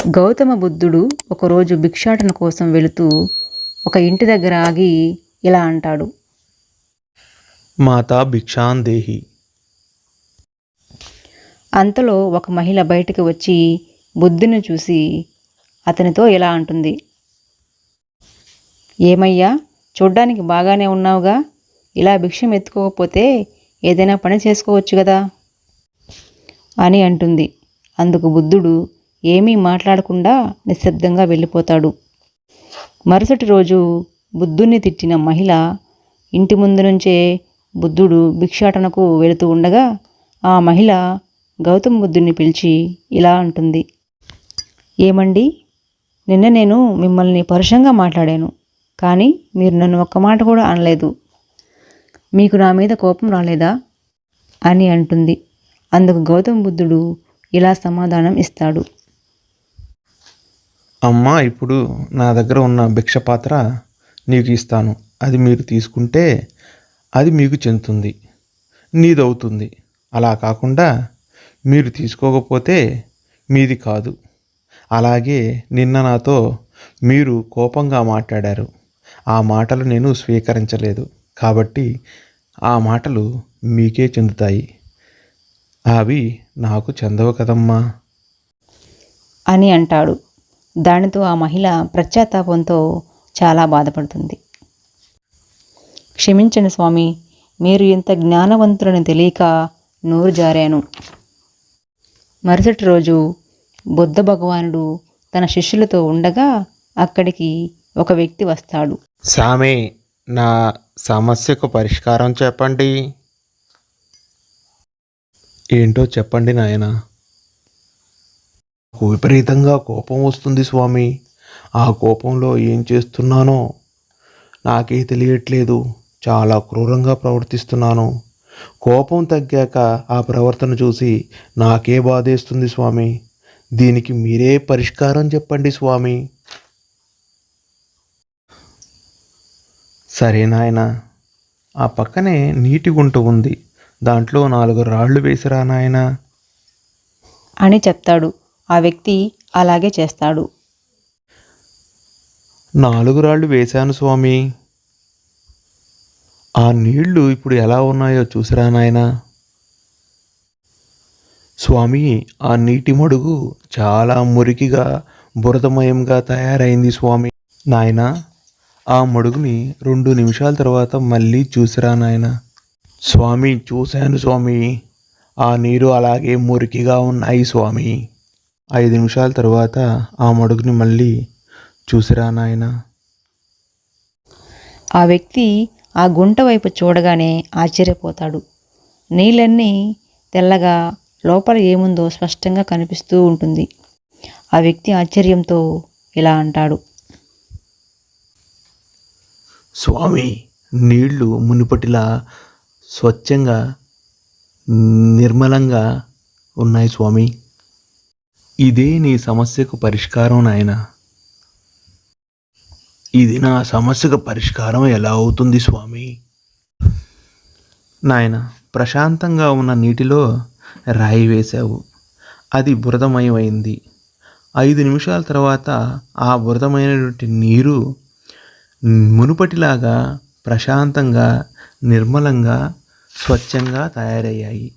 గౌతమ బుద్ధుడు ఒకరోజు భిక్షాటన కోసం వెళుతూ ఒక ఇంటి దగ్గర ఆగి ఇలా అంటాడు. మాతా భిక్షాందేహి. అంతలో ఒక మహిళ బయటికి వచ్చి బుద్ధుని చూసి అతనితో ఇలా అంటుంది. ఏమయ్యా, చూడ్డానికి బాగానే ఉన్నావుగా, ఇలా భిక్షం ఎత్తుకోకపోతే ఏదైనా పని చేసుకోవచ్చు కదా అని అంటుంది. అందుకు బుద్ధుడు ఏమీ మాట్లాడకుండా నిశ్శబ్దంగా వెళ్ళిపోతాడు. మరుసటి రోజు బుద్ధుణ్ణి తిట్టిన మహిళ ఇంటి ముందు నుంచే బుద్ధుడు భిక్షాటనకు వెళుతూ ఉండగా ఆ మహిళ గౌతమ బుద్ధుణ్ణి పిలిచి ఇలా అంటుంది. ఏమండి, నిన్న నేను మిమ్మల్ని పరుషంగా మాట్లాడాను, కానీ మీరు నన్ను ఒక్క మాట కూడా అనలేదు. మీకు నా మీద కోపం రాలేదా అని అంటుంది. అందుకు గౌతమ బుద్ధుడు ఇలా సమాధానం ఇస్తాడు. అమ్మా, ఇప్పుడు నా దగ్గర ఉన్న భిక్ష పాత్ర నీకు ఇస్తాను. అది మీరు తీసుకుంటే అది మీకు చెందుతుంది, నీదవుతుంది. అలా కాకుండా మీరు తీసుకోకపోతే మీది కాదు. అలాగే నిన్న నాతో మీరు కోపంగా మాట్లాడారు. ఆ మాటలు నేను స్వీకరించలేదు, కాబట్టి ఆ మాటలు మీకే చెందుతాయి. అవి నాకు చెందవు కదమ్మా అని అంటాడు. దానితో ఆ మహిళ పశ్చాత్తాపంతో చాలా బాధపడుతుంది. క్షమించండి స్వామి, మీరు ఇంత జ్ఞానవంతులని తెలియక నోరు జారాను. మరుసటి రోజు బుద్ధ భగవానుడు తన శిష్యులతో ఉండగా అక్కడికి ఒక వ్యక్తి వస్తాడు. సామే, నా సమస్యకు పరిష్కారం చెప్పండి. ఏంటో చెప్పండి నాయనా. నాకు విపరీతంగా కోపం వస్తుంది స్వామి. ఆ కోపంలో ఏం చేస్తున్నానో నాకే తెలియట్లేదు. చాలా క్రూరంగా ప్రవర్తిస్తున్నాను. కోపం తగ్గాక ఆ ప్రవర్తన చూసి నాకే బాధేస్తుంది స్వామి. దీనికి మీరే పరిష్కారం చెప్పండి స్వామి. సరే నాయనా, ఆ పక్కనే నీటి గుంట ఉంది, దాంట్లో 4 రాళ్ళు వేసిరా నాయనా అని చెప్తాడు. ఆ వ్యక్తి అలాగే చేస్తాడు. 4 రాళ్ళు వేశాను స్వామి. ఆ నీళ్లు ఇప్పుడు ఎలా ఉన్నాయో చూసిరా నాయనా. స్వామి, ఆ నీటి మడుగు చాలా మురికిగా బురదమయంగా తయారైంది స్వామి. నాయనా, ఆ మడుగుని 2 నిమిషాల తర్వాత మళ్ళీ చూసిరా నాయనా. స్వామి, చూశాను స్వామి. ఆ నీరు అలాగే మురికిగా ఉన్నాయి స్వామి. 5 నిమిషాల తర్వాత ఆ మడుగుని మళ్ళీ చూసిరా నాయనా. ఆ వ్యక్తి ఆ గుంట వైపు చూడగానే ఆశ్చర్యపోతాడు. నీళ్ళన్నీ తెల్లగా, లోపల ఏముందో స్పష్టంగా కనిపిస్తూ ఉంటుంది. ఆ వ్యక్తి ఆశ్చర్యంతో ఇలా అంటాడు. స్వామి, నీళ్లు మునుపటిలా స్వచ్ఛంగా నిర్మలంగా ఉన్నాయి స్వామి. ఇదే నీ సమస్యకు పరిష్కారం నాయనా. ఇది నా సమస్యకు పరిష్కారం ఎలా అవుతుంది స్వామి? నాయన, ప్రశాంతంగా ఉన్న నీటిలో రాయి వేశావు, అది బురదమయమైంది. 5 నిమిషాల తర్వాత ఆ బురదమైనటువంటి నీరు మునుపటిలాగా ప్రశాంతంగా, నిర్మలంగా, స్వచ్ఛంగా తయారయ్యాయి.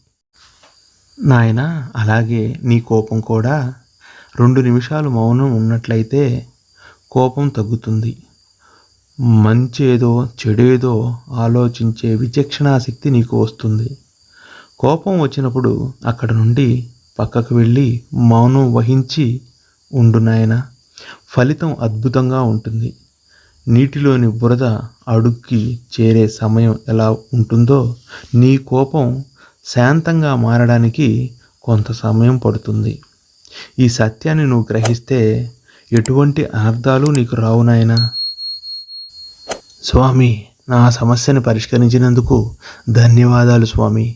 నాయన, అలాగే నీ కోపం కూడా 2 నిమిషాలు మౌనం ఉన్నట్లయితే కోపం తగ్గుతుంది. మంచేదో చెడేదో ఆలోచించే విచక్షణా శక్తి నీకు వస్తుంది. కోపం వచ్చినప్పుడు అక్కడ నుండి పక్కకు వెళ్ళి మౌనం వహించి ఉండు నాయన. ఫలితం అద్భుతంగా ఉంటుంది. నీటిలోని బురద అడుక్కి చేరే సమయం ఎలా ఉంటుందో నీ కోపం శాంతంగా మారడానికి కొంత సమయం పడుతుంది. ఈ సత్యాన్ని నువ్వు గ్రహిస్తే ఎటువంటి అనర్థాలు నీకు రావు నాయనా. స్వామి, నా సమస్యను పరిష్కరించినందుకు ధన్యవాదాలు స్వామి.